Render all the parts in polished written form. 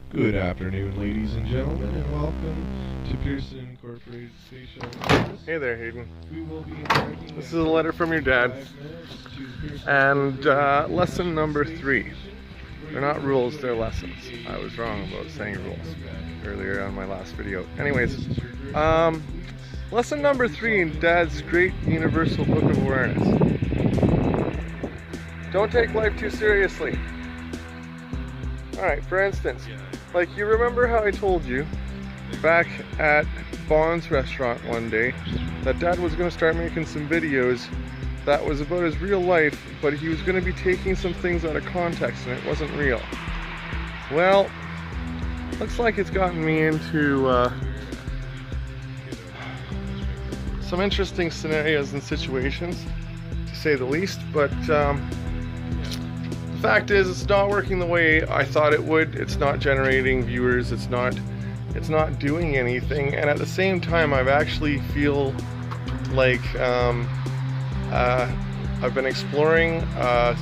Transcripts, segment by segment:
Good afternoon, ladies and gentlemen, and welcome to Pearson Incorporated Station. Hey there, Hayden. We will be This is a letter from your dad. And lesson number 3. They're not rules, they're lessons. I was wrong about saying rules earlier on my last video. Anyways, lesson number 3 in Dad's great universal book of awareness. Don't take life too seriously. Alright, for instance, like you remember how I told you back at Bond's restaurant one day that Dad was going to start making some videos that was about his real life, but he was going to be taking some things out of context and it wasn't real. Well, looks like it's gotten me into some interesting scenarios and situations, to say the least, but the fact is it's not working the way I thought it would. It's not generating viewers, it's not doing anything, and at the same time I actually feel like I've been exploring a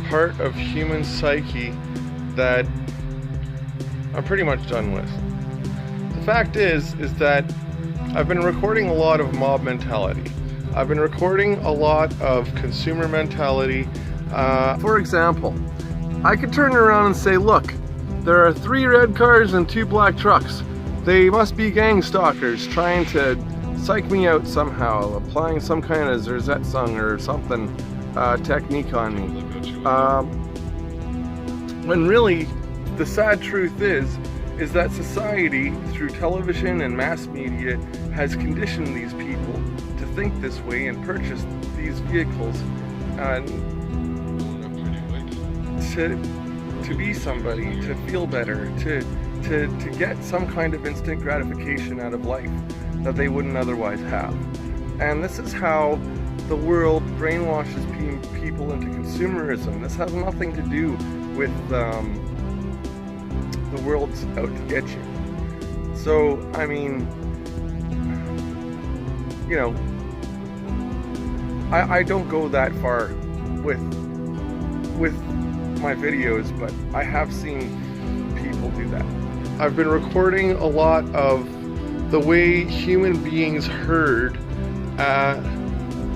part of human psyche that I'm pretty much done with. The fact is that I've been recording a lot of mob mentality. I've been recording a lot of consumer mentality. For example, I could turn around and say, look, there are 3 red cars and 2 black trucks. They must be gang stalkers trying to psych me out somehow, applying some kind of Zerzet song or something technique on me. When really, the sad truth is that society, through television and mass media, has conditioned these people to think this way and purchase these vehicles to be somebody, to feel better, to get some kind of instant gratification out of life that they wouldn't otherwise have. And this is how the world brainwashes people into consumerism. This has nothing to do with the world's out to get you. So, I mean, you know, I don't go that far with my videos, but I have seen people do that. I've been recording a lot of the way human beings herd,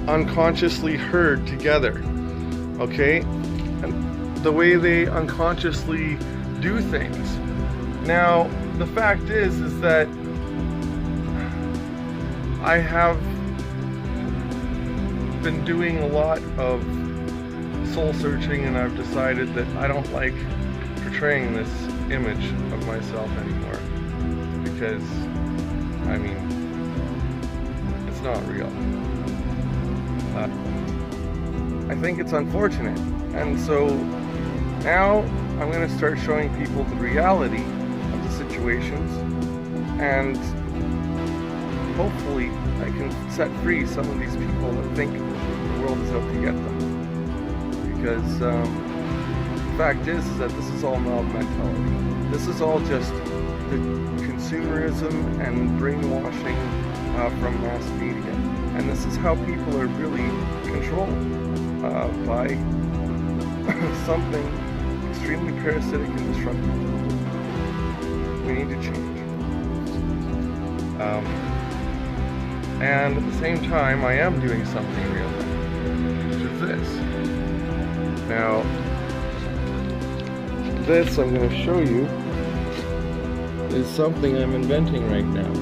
unconsciously herd together, okay? And the way they unconsciously do things. Now, the fact is that I have been doing a lot of soul searching, and I've decided that I don't like portraying this image of myself anymore, because I mean, it's not real. I think it's unfortunate, and so now I'm going to start showing people the reality of the situations, and hopefully I can set free some of these people that think the world is out to get them. Because the fact is that this is all mob mentality. This is all just the consumerism and brainwashing from mass media. And this is how people are really controlled by something extremely parasitic and destructive. We need to change. And at the same time, I am doing something real, which is this. Now, this I'm going to show you is something I'm inventing right now.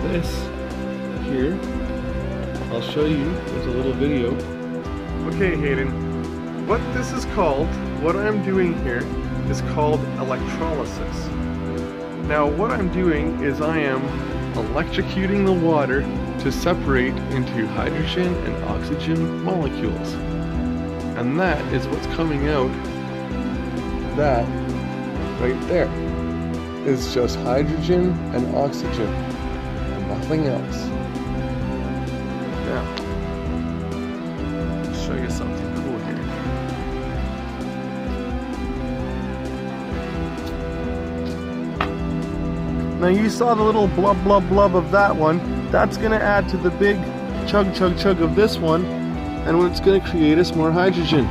This here, I'll show you with a little video. Okay, Hayden, what this is called, what I'm doing here is called electrolysis. Now, what I'm doing is I am electrocuting the water to separate into hydrogen and oxygen molecules. And that is what's coming out. That right there is just hydrogen and oxygen and nothing else. Now, I'll show you something cool here. Now you saw the little blub blub blub of that one. That's going to add to the big chug chug chug of this one, and it's going to create us more hydrogen.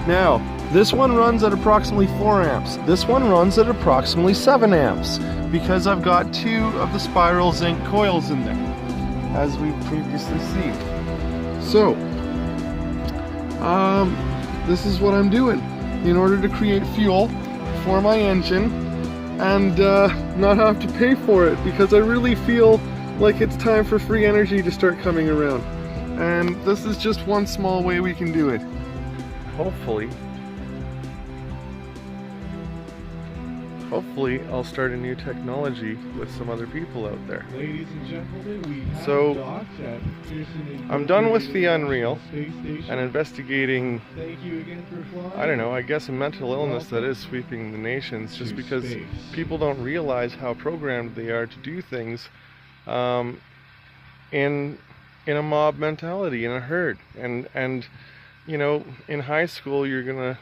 Now, This one runs at approximately 4 amps. This one runs at approximately 7 amps because I've got 2 of the spiral zinc coils in there, as we've previously seen. So, this is what I'm doing in order to create fuel for my engine and not have to pay for it, because I really feel like it's time for free energy to start coming around. And this is just one small way we can do it. Hopefully I'll start a new technology with some other people out there. Ladies and gentlemen, we have So, docked at Thisnis I'm done with the Unreal Space Station. and investigating, Thank you again for flying. I don't know, I guess a mental illness that is sweeping the nations, just because people don't realize how programmed they are to do things in a mob mentality, in a herd. And you know, in high school you're gonna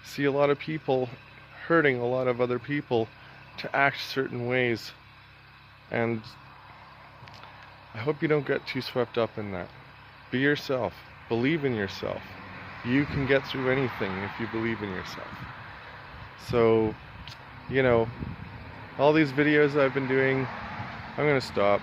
see a lot of people hurting a lot of other people to act certain ways, and I hope you don't get too swept up in that. Be yourself. Believe in yourself. You can get through anything if you believe in yourself. So, you know, all these videos I've been doing, I'm gonna stop.